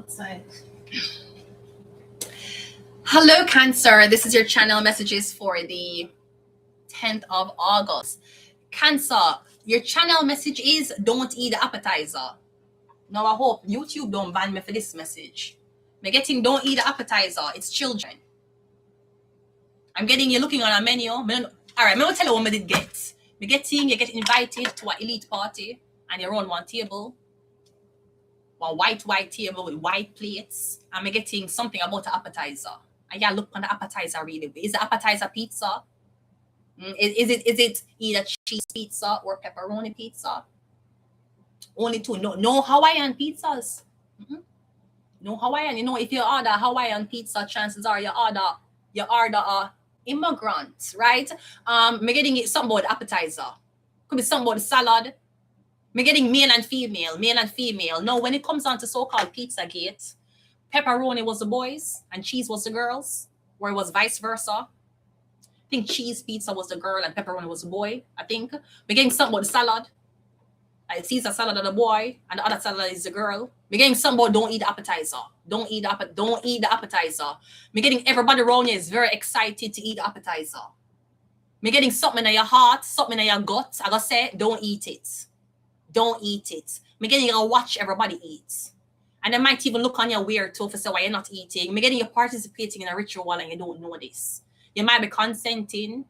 outside. Hello, Cancer. This is your channel messages for the 10th of August. Cancer, your channel message is don't eat the appetizer. Now, I hope YouTube don't ban me for this message. I'm getting don't eat the appetizer. It's children. I'm getting you looking on a menu. All right, I'm going to tell you what I did get. You get invited to an elite party and you're on one table. One white table with white plates. I'm getting something about the appetizer. And yeah, look on the appetizer really. Is the appetizer pizza? Is it either cheese pizza or pepperoni pizza? Only two. No Hawaiian pizzas. No Hawaiian. You know, if you order Hawaiian pizza, chances are you order a immigrant, right? I'm getting it something about appetizer. Could be something about salad. I'm getting male and female. No, when it comes on to so-called Pizzagate, pepperoni was the boys and cheese was the girls, or it was vice versa. I think cheese pizza was the girl and pepperoni was the boy, I think. We're getting something about the salad. Caesar salad of the boy and the other salad is the girl. We're getting something about don't eat the appetizer. Don't eat the appetizer. We're getting everybody around here is very excited to eat the appetizer. We're getting something in your heart, something in your gut. I gotta say, don't eat it. Don't eat it. I'm getting you to watch everybody eat. And they might even look on you weird too for say why you're not eating. I'm getting you participating in a ritual and you don't know this. You might be consenting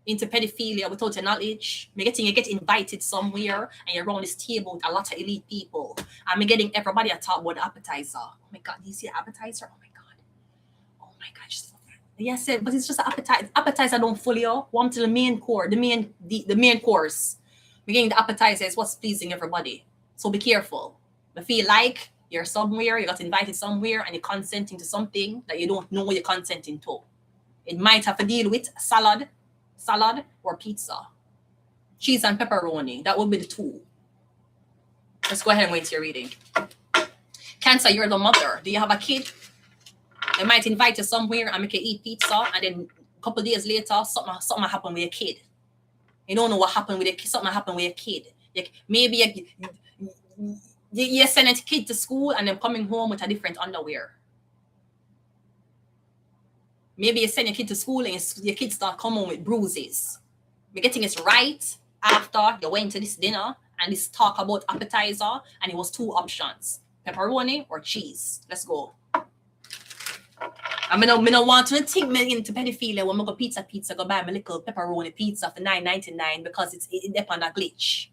into pedophilia without your knowledge. I'm getting you get invited somewhere and you're around this table with a lot of elite people. And I'm getting everybody to talk about the appetizer. Oh my God, do you see the appetizer? Oh my God, just love that. Yes, but it's just an appetizer. Appetizer don't fully warm to the main course, the main course. Getting the appetizer is what's pleasing everybody. So be careful. If you feel like you're somewhere, you got invited somewhere, and you're consenting to something that you don't know what you're consenting to. It might have to deal with salad or pizza. Cheese and pepperoni. That would be the two. Let's go ahead and go into your reading. Cancer, you're the mother. Do you have a kid? They might invite you somewhere and make you eat pizza, and then a couple of days later, something happened with your kid. You don't know what happened with your kid. Something happened with your kid. Maybe you send a kid to school and then coming home with a different underwear. Maybe you send your kid to school and your kid start coming home with bruises. We're getting it right after you went to this dinner and this talk about appetizer, and it was two options: pepperoni or cheese. Let's go. I don't want to think me into pedophilia when I go pizza, go buy my little pepperoni pizza for $9.99 because it depends on a glitch.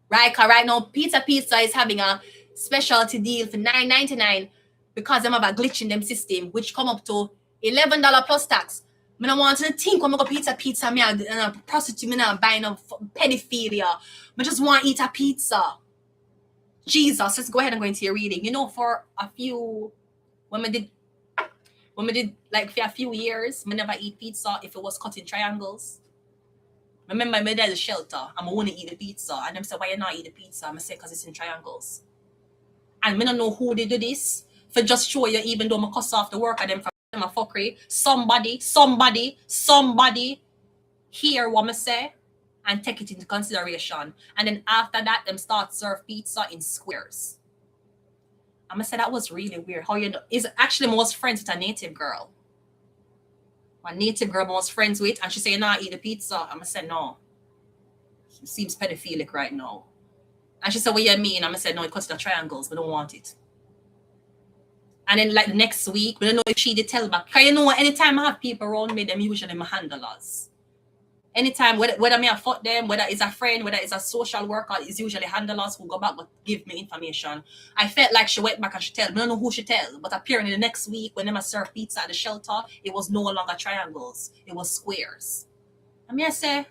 Right? Because right now, pizza is having a specialty deal for $9.99 because they have a glitch in them system, which come up to $11 plus tax. I don't want to think when I go pizza, me a prostitute, me not buying a pedophilia. I just want to eat a pizza. Jesus, let's go ahead and go into your reading. You know, for a few, when we did like for a few years, I never eat pizza if it was cut in triangles. I remember my dad's shelter, and I want to eat the pizza. And them say, why you not eat the pizza? I say, because it's in triangles. And I don't know who they do this, for just show you, even though I cuss off the work of them from my fuckery, somebody hear what I say and take it into consideration. And then after that, them start serve pizza in squares. I'm gonna say that was really weird. How you know? Is actually most friends with a native girl. My native girl I was friends with, and she said, "Nah, eat the pizza." I'm gonna say no. It seems pedophilic right now. And she said, "What you mean?" I'm gonna say no. It cuts the triangles. We don't want it. And then like the next week, we don't know if she did tell back. Cause you know, anytime I have people around me, them usually my handlers. Anytime, whether me I fuck them, whether it's a friend, whether it's a social worker, it's usually handlers who go back but give me information. I felt like she went back and she tell. I don't know who she tell, but apparently the next week when I serve pizza at the shelter, it was no longer triangles. It was squares. I say,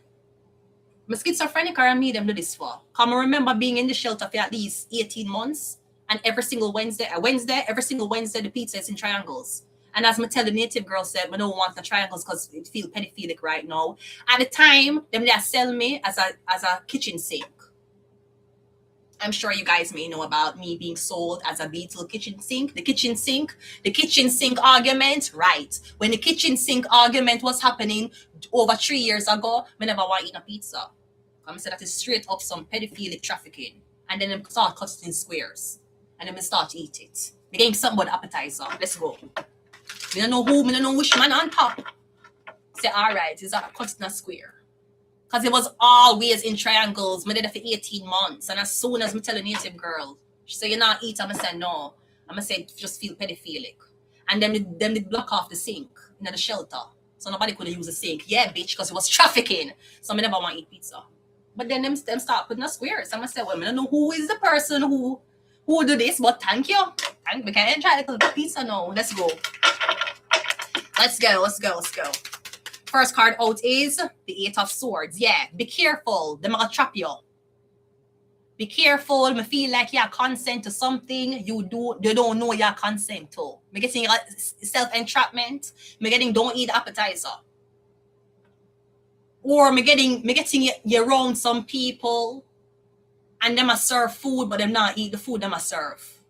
I'm schizophrenic or I made them do this for? Because I remember being in the shelter for at least 18 months, and every single Wednesday, the pizza is in triangles. And as I tell the native girl said, I don't want the triangles because it feels pedophilic right now. At the time, them they sell me as a kitchen sink. I'm sure you guys may know about me being sold as a Beetle kitchen sink. The kitchen sink argument, right? When the kitchen sink argument was happening over 3 years ago, I never want to eat a pizza. I said that is straight up some pedophilic trafficking. And then them start cutting squares. And then me start to eat it. Me getting something about the appetizer. Let's go. Me don't know who, me don't know which man on top. Say, all right, is that cut in a square? Because it was always in triangles. Me did it for 18 months. And as soon as me tell a native girl, she say, you not eat, I'm going to say no. I'm going to say, just feel pedophilic. And then they block off the sink in the shelter. So nobody could use the sink. Yeah, bitch, because it was trafficking. So I never want to eat pizza. But then them start putting a squares. I'm going to say, well, I don't know who is the person who do this, but thank you. We can enjoy a little pizza now. Let's go. Let's go. First card out is the Eight of Swords. Yeah, be careful. They're going to trap you. Be careful. Me feel like you consent to something you don't know you consent to. Me getting self-entrapment. Me getting don't eat appetizer. Or me getting you around some people and them a serve food, but them not eat the food them a serve.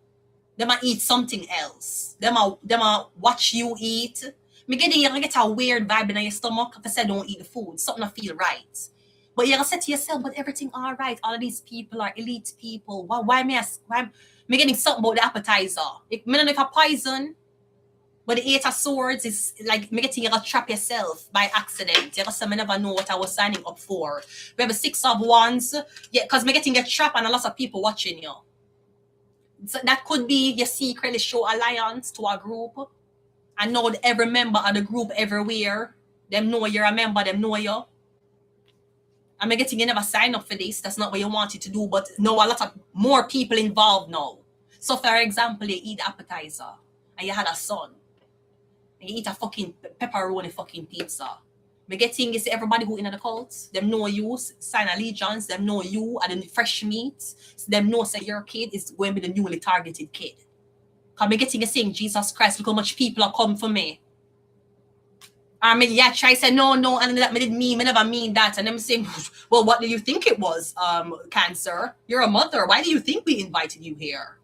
Them a eat something else. Them a watch you eat. Me getting you get a weird vibe in your stomach if I say don't eat the food. Something I feel right. But you're gonna say to yourself, but everything all right. All of these people are elite people. Why me getting something about the appetizer? Me don't know if I poison, but the Eight of Swords is like me getting you to trap yourself by accident. You gonna never know what I was signing up for. We have a Six of Wands. Yeah, because me getting a trap and a lot of people watching you. So that could be you secretly show alliance to a group. And know every member of the group everywhere. Them know you're a member, them know you. I'm getting you never sign up for this. That's not what you wanted to do, but know a lot of more people involved now. So for example, you eat appetizer and you had a son. And you eat a fucking pepperoni fucking pizza. Me getting is everybody who in the cult, them know you, sign allegiance, them know you and the fresh meat. Them know say your kid is going to be the newly targeted kid. Cause me getting you saying, Jesus Christ, look how much people are coming for me. I mean, yeah, try say no, and that me didn't mean, me never mean that. And them saying, well, what do you think it was, Cancer? You're a mother. Why do you think we invited you here?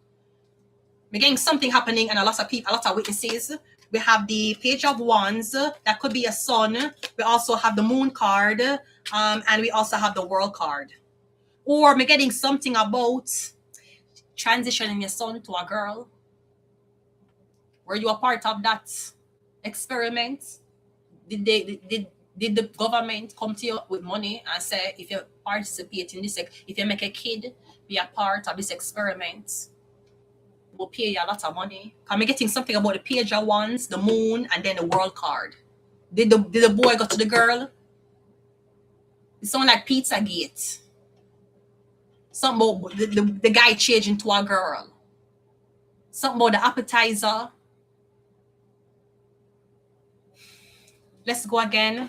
We're getting something happening and a lot of people, a lot of witnesses. We have the Page of Wands. That could be a son. We also have the Moon card. And we also have the World card. Or we're getting something about transitioning your son to a girl. Were you a part of that experiment? Did the government come to you with money and say, if you participate in this, if you make a kid be a part of this experiment, we'll pay you a lot of money? I'm getting something about the Page of Wands, the Moon, and then the World card. Did the boy go to the girl? It sounds like Pizzagate. Something about the guy changing to a girl. Something about the appetizer. Let's go again.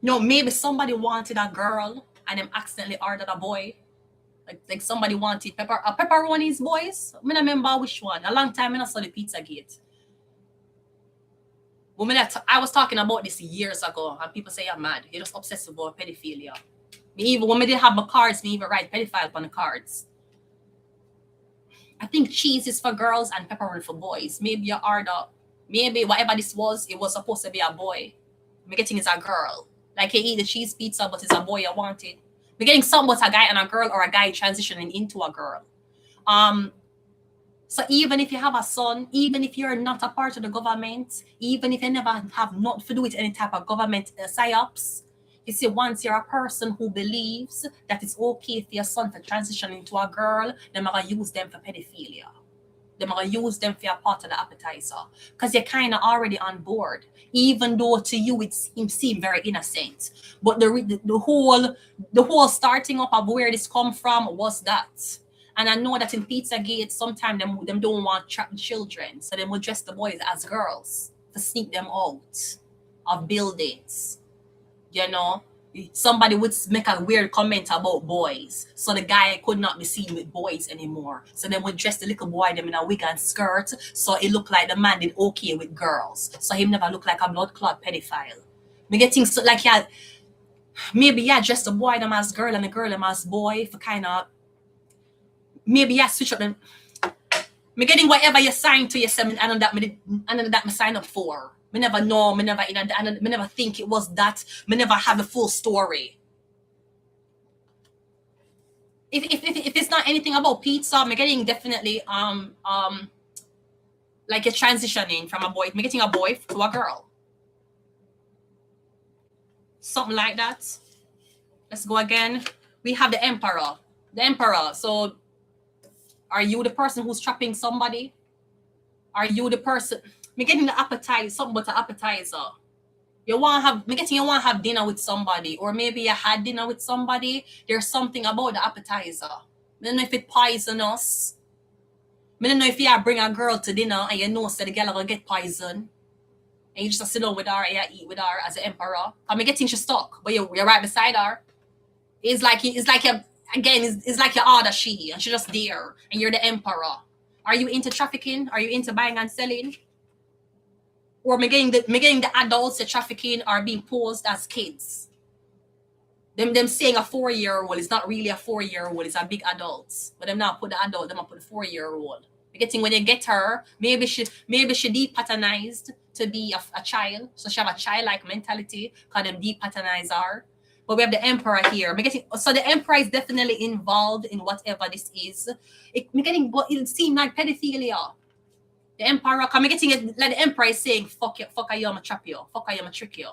No, maybe somebody wanted a girl and them accidentally ordered a boy. Like somebody wanted pepperoni's boys. I don't remember which one. A long time I saw the Pizzagate. I was talking about this years ago and people say I'm mad. You're just obsessed about pedophilia. Even when I did have my cards, me even write pedophile on the cards. I think cheese is for girls and pepperoni for boys. Maybe you order. Maybe whatever this was, it was supposed to be a boy. Me getting is a girl. Like you eat the cheese pizza, but it's a boy you wanted. Me getting something with a guy and a girl or a guy transitioning into a girl. So even if you have a son, even if you're not a part of the government, even if you never have not to do with any type of government psyops, you see, once you're a person who believes that it's okay for your son to transition into a girl, they're going to use them for pedophilia. They're going to use them for a part of the appetizer. Because you're kind of already on board. Even though to you it seems very innocent. But the whole starting up of where this come from was that. And I know that in Pizzagate, sometimes them don't want trapped children. So they will dress the boys as girls to sneak them out of buildings. You know, somebody would make a weird comment about boys. So the guy could not be seen with boys anymore. So they would dress the little boy them in a wig and skirt. So it looked like the man did okay with girls. So him never looked like a blood clot pedophile. Me getting so like maybe dress the boy them as girl and the girl them as boy for kind of maybe switch up them. Me getting whatever you sign to yourself and that me sign up for. Me never know, me never think it was that. Me never have the full story. if it's not anything about pizza, I'm getting definitely like a transitioning from a boy, I'm getting a boy to a girl. Something like that. Let's go again. We have the emperor. The emperor. So are you the person who's trapping somebody? Are you the person? Me getting the appetizer, something but an appetizer. You want to have, me getting you want to have dinner with somebody, or maybe you had dinner with somebody. There's something about the appetizer. I don't know if it poisonous. I don't know if you bring a girl to dinner and you know so the girl will get poisoned. And you just sit down with her and you eat with her as the emperor. I'm getting she stuck, but you're right beside her. It's like you again, it's like your other she, and she's just there, and you're the emperor. Are you into trafficking? Are you into buying and selling? Or me getting the adults, the trafficking are being posed as kids. Them saying a 4-year-old is not really a 4-year-old, it's a big adult. But them not put the adult, them not put the 4-year-old. Getting when they get her, maybe she depatternized to be a child, so she have a childlike mentality, because them depatternized her. But we have the emperor here. So the emperor is definitely involved in whatever this is. It seems like pedophilia. The emperor, I'm getting it like the emperor is saying, fuck you, I'ma trap you, fuck you, I'ma trick you.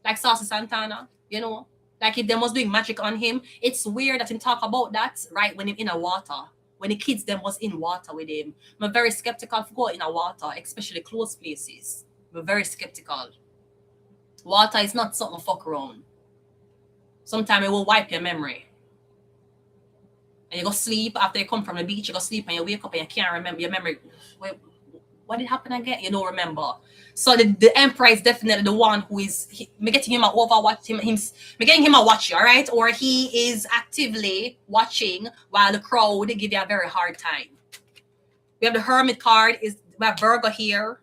Like Saucy Santana, you know? Like if them was doing magic on him, it's weird that him talk about that right when him in a water. When the kids them was in water with him. I'm very skeptical for going in a water, especially close places. I'm very skeptical. Water is not something to fuck around. Sometimes it will wipe your memory. And you go sleep after you come from the beach, you go sleep and you wake up and you can't remember your memory. Wait, what did happen again? You don't remember. So the emperor is definitely the one who is me getting him a overwatch him me getting him a watch, all right? Or he is actively watching while the crowd give you a very hard time. We have the hermit card, we have Virgo here.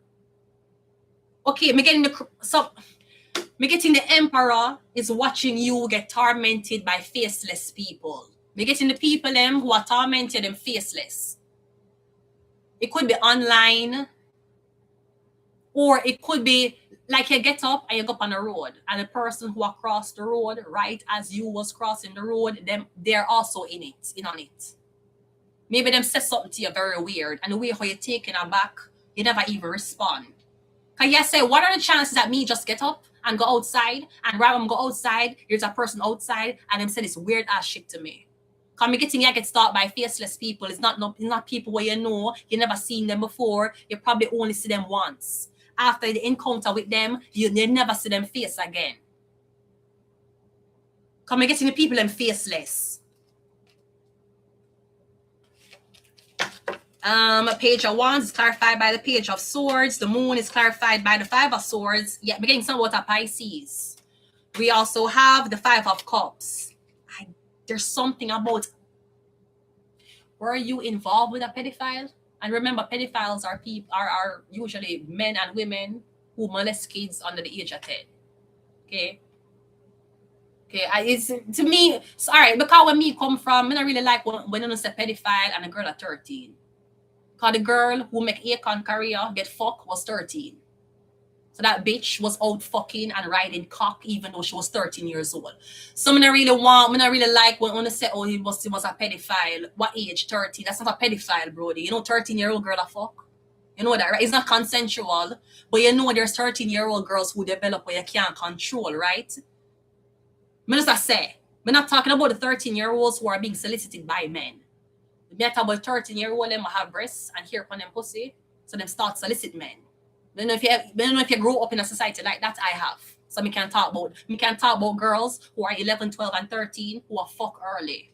Okay, me getting the emperor is watching you get tormented by faceless people. Me getting the people them who are tormented and faceless. It could be online, or it could be like you get up and you go up on the road, and the person who across the road, right as you was crossing the road, they're also in on it. Maybe them say something to you very weird, and the way how you're taken aback, you never even respond. Cause you say, what are the chances that me just get up and go outside, and rather than go outside, there's a person outside, and them say this weird ass shit to me. Cause me getting you get started by faceless people. It's not people where you never seen them before. You probably only see them once. After the encounter with them, you never see them face again. Cause me getting the people them faceless. Page of Wands is clarified by the Page of Swords. The Moon is clarified by the Five of Swords. Yeah, we're getting some about Pisces. We also have the Five of Cups. There's something about, were you involved with a pedophile? And remember, pedophiles are usually men and women who molest kids under the age of 10. Okay. It's to me, it's all right, because when me come from, I don't really like when you say pedophile and a girl at 13. Because the girl who make Akon career get fucked was 13. So that bitch was out fucking and riding cock even though she was 13 years old. So I don't really like when you say, oh, he was a pedophile. What age? 13. That's not a pedophile, brody. You know, 13-year-old girl a fuck. You know that, right? It's not consensual, but you know there's 13-year-old girls who develop where you can't control, right? I'm not talking about the 13-year-olds who are being solicited by men. I'm talking about 13-year-old them have breasts and hair upon them pussy, so them start solicit men. I don't know if you grow up in a society like that. I have. So we can talk about girls who are 11, 12, and 13 who are fuck early.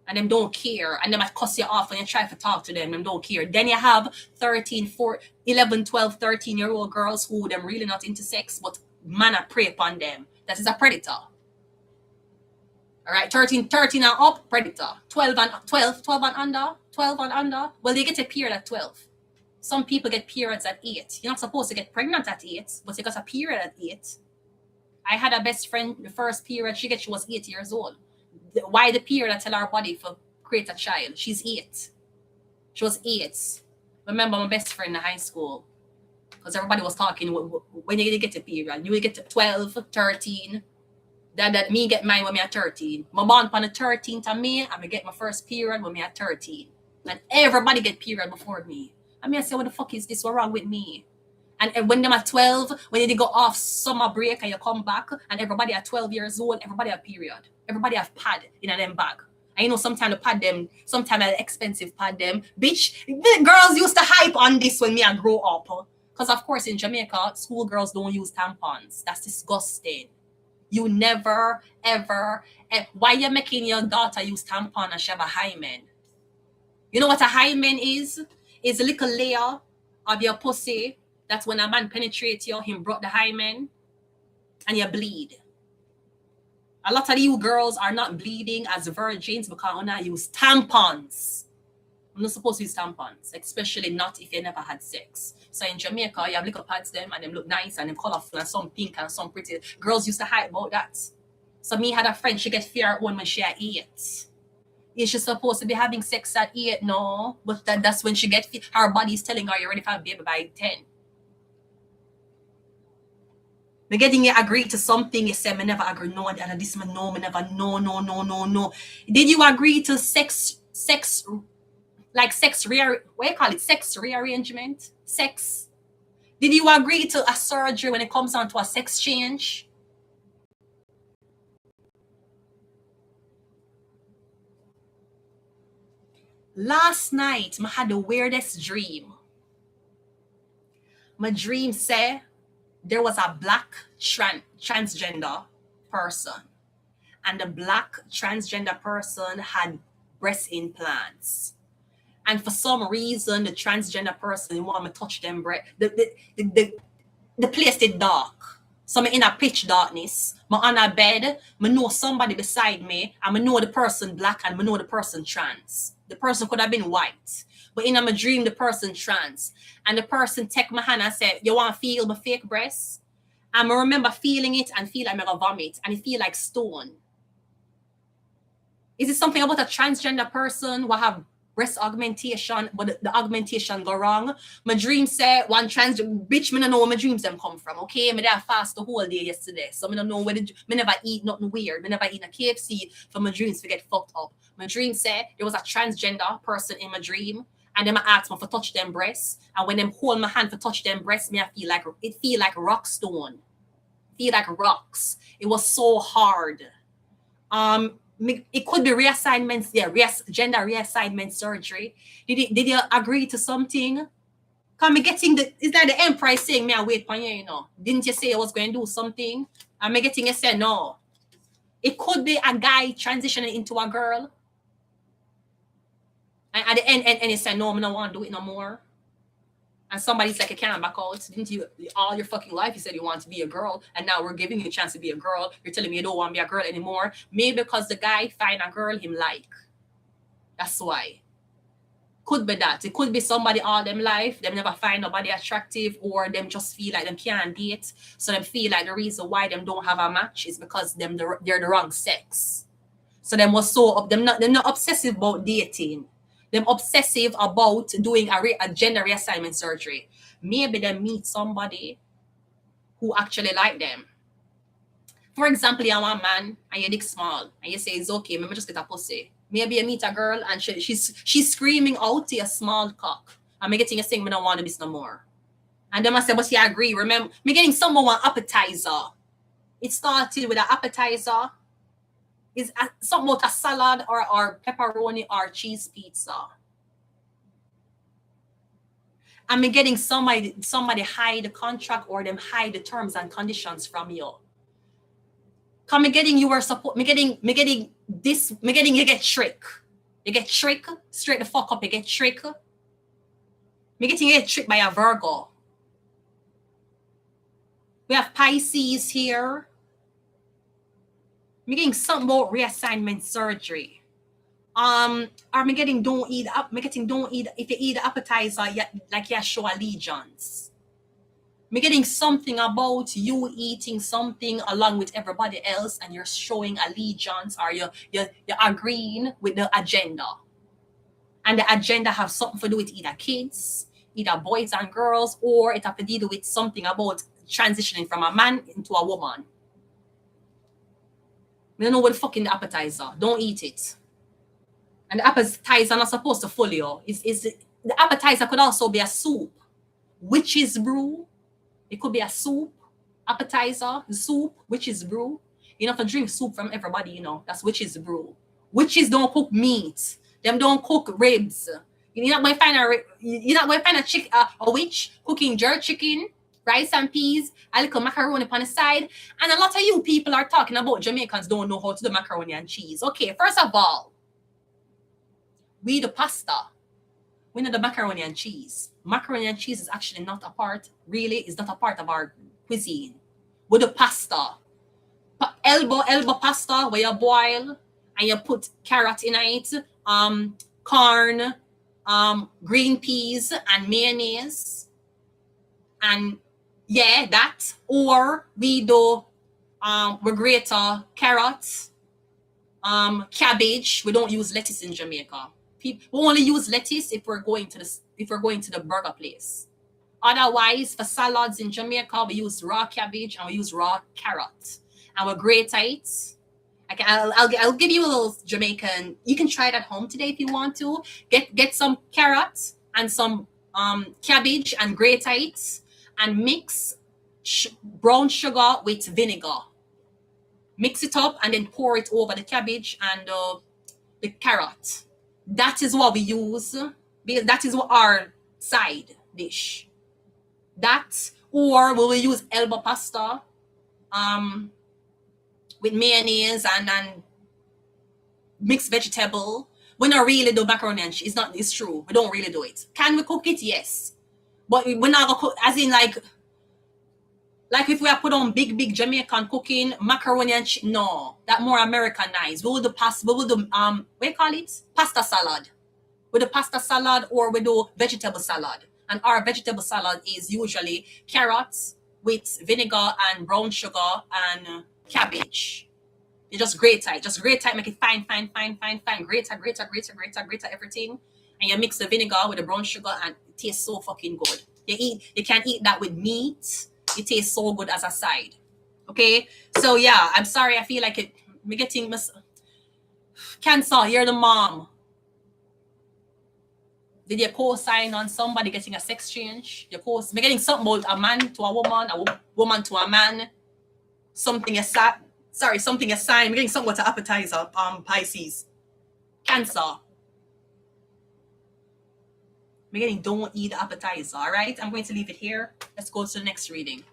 And them don't care. And them might cuss you off when you try to talk to them. Them don't care. Then you have 11, 12, 13-year-old girls who them really not into sex, but man are prey upon them. That is a predator. All right, 13 and up, predator. 12 and under. Well, they get a period at 12. Some people get periods at 8. You're not supposed to get pregnant at 8, but you got a period at 8. I had a best friend, the first period she was 8 years old. Why the period? I tell our body for create a child. She's 8. She was 8. Remember my best friend in high school, because everybody was talking when you get a period. You will get to 12, 13. That me get mine when me at 13. My born on the 13th of May, and me get my first period when me at 13. And everybody get period before me. I mean, I say, what the fuck is this? What wrong with me? And when them at 12, when they go off summer break and you come back, and everybody at 12 years old, everybody have period. Everybody have pad in a them bag. And you know, sometimes the pad them, sometimes an expensive pad them. Bitch, the girls used to hype on this when me I grow up. Because of course in Jamaica, school girls don't use tampons. That's disgusting. You never, ever, why you making your daughter use tampon and she have a hymen? You know what a hymen is? It's a little layer of your pussy. That's when a man penetrates you, him brought the hymen, and you bleed. A lot of you girls are not bleeding as virgins because you not use tampons. I'm not supposed to use tampons, especially not if you never had sex. So in Jamaica, you have little pads them and them look nice and them colorful and some pink and some pretty. Girls used to hype about that. So me had a friend, she get fear when she at 8. Is she supposed to be having sex at 8? No. But that's when she get her body's telling her you're ready for a baby by 10. Me getting you agree to something, you say me never agree. No, and this man no, me never no. Did you agree to sex rearrangement? Sex. Did you agree to a surgery when it comes down to a sex change? Last night, I had the weirdest dream. My dream said there was a black transgender person, and the black transgender person had breast implants. And for some reason, the transgender person want me to touch them breast. The place is dark. So I'm in a pitch darkness. I'm on a bed. I know somebody beside me, and I know the person black, and I know the person trans. The person could have been white. But in my dream, the person trans. And the person take my hand and said, you want to feel my fake breast? And I remember feeling it and feel like I'm going to vomit. And it feel like stone. Is it something about a transgender person who have breast augmentation, but the augmentation go wrong? My dream say one trans bitch, me don't know where my dreams them come from. Okay, me there fast the whole day yesterday, so me don't know where me never eat nothing weird. Me never eat a KFC for my dreams to get fucked up. My dream say there was a transgender person in my dream, and then I asked me for touch them breasts, and when them hold my hand for touch them breasts, me I feel like rock stone, feel like rocks. It was so hard. It could be reassignments, yeah, gender reassignment surgery. Did you agree to something? Cause me getting it's like the emperor saying me I wait for you, you know. Didn't you say I was going to do something? And me getting a say no. It could be a guy transitioning into a girl. And at the end, and he said, no, I don't want to do it no more. And somebody's like, I can't back out. Didn't you, all your fucking life, you said you want to be a girl, and now we're giving you a chance to be a girl. You're telling me you don't want to be a girl anymore. Maybe because the guy find a girl him like. That's why. Could be that. It could be somebody all them life, them never find nobody attractive, or them just feel like them can't date. So them feel like the reason why them don't have a match is because they're the wrong sex. So them was so they're not obsessive about dating. Them obsessive about doing a gender reassignment surgery. Maybe they meet somebody who actually like them. For example, you want a man and you're dick small and you say it's okay, maybe just get a pussy. Maybe you meet a girl and she's screaming out to a small cock. And me getting a saying, I don't want to be no more. And then I say, but you agree. Remember, me getting someone an appetizer. It started with an appetizer. Is something about a salad or pepperoni or cheese pizza. And me getting somebody hide the contract or them hide the terms and conditions from you. Come me getting your support. Me getting you get trick. You get trick straight the fuck up. You get trick. Me getting you get tricked by a Virgo. We have Pisces here. Me getting something about reassignment surgery. Or me getting don't eat if you eat the appetizer, like you show allegiance. Me getting something about you eating something along with everybody else and you're showing allegiance, or you're agreeing with the agenda. And the agenda have something to do with either kids, either boys and girls, or it have to do with something about transitioning from a man into a woman. I don't know what the fucking the appetizer. Don't eat it. And the appetizer not supposed to fool you. The appetizer could also be a soup. Witch's brew. It could be a soup. Appetizer, soup, witch's brew. You don't have to drink soup from everybody, you know. That's witch's brew. Witches don't cook meat. Them don't cook ribs. You're not going to find a witch cooking jerk chicken, rice and peas, a little macaroni on the side. And a lot of you people are talking about Jamaicans don't know how to do macaroni and cheese. Okay, first of all, we the pasta. We know the macaroni and cheese. Macaroni and cheese is actually not a part, really, it's not a part of our cuisine. With the pasta. Elbow pasta where you boil and you put carrot in it, corn, green peas and mayonnaise. And yeah, that. Or we do we grate carrots, cabbage. We don't use lettuce in Jamaica. We only use lettuce if we're going to the burger place. Otherwise, for salads in Jamaica, we use raw cabbage and we use raw carrot. And we grate it. I'll give you a little Jamaican. You can try it at home today if you want to. Get some carrots and some cabbage and grate it and mix brown sugar with vinegar. Mix it up and then pour it over the cabbage and the carrot. That is what we use. That is our side dish. That, or we will use elbow pasta with mayonnaise and mixed vegetable. We don't really do macaroni and cheese. It's true. We don't really do it. Can we cook it? Yes. But we're not gonna cook as in like if we are put on big Jamaican cooking, macaroni and cheese. No, that more Americanized. We will do pasta. We will do what do you call it? Pasta salad. We do pasta salad or we do vegetable salad. And our vegetable salad is usually carrots with vinegar and brown sugar and cabbage. You just grate it, make it fine. Grate everything. And you mix the vinegar with the brown sugar and it tastes so fucking good. You can eat that with meat. It tastes so good as a side. Okay? So yeah, I'm sorry, I feel like it me getting cancer, you're the mom. Did you co-sign on somebody getting a sex change? You're getting something about a man to a woman, a woman to a man. Something you sign. We're getting something about an appetizer, Pisces. Cancer. We're getting don't eat the appetizer, all right? I'm going to leave it here. Let's go to the next reading.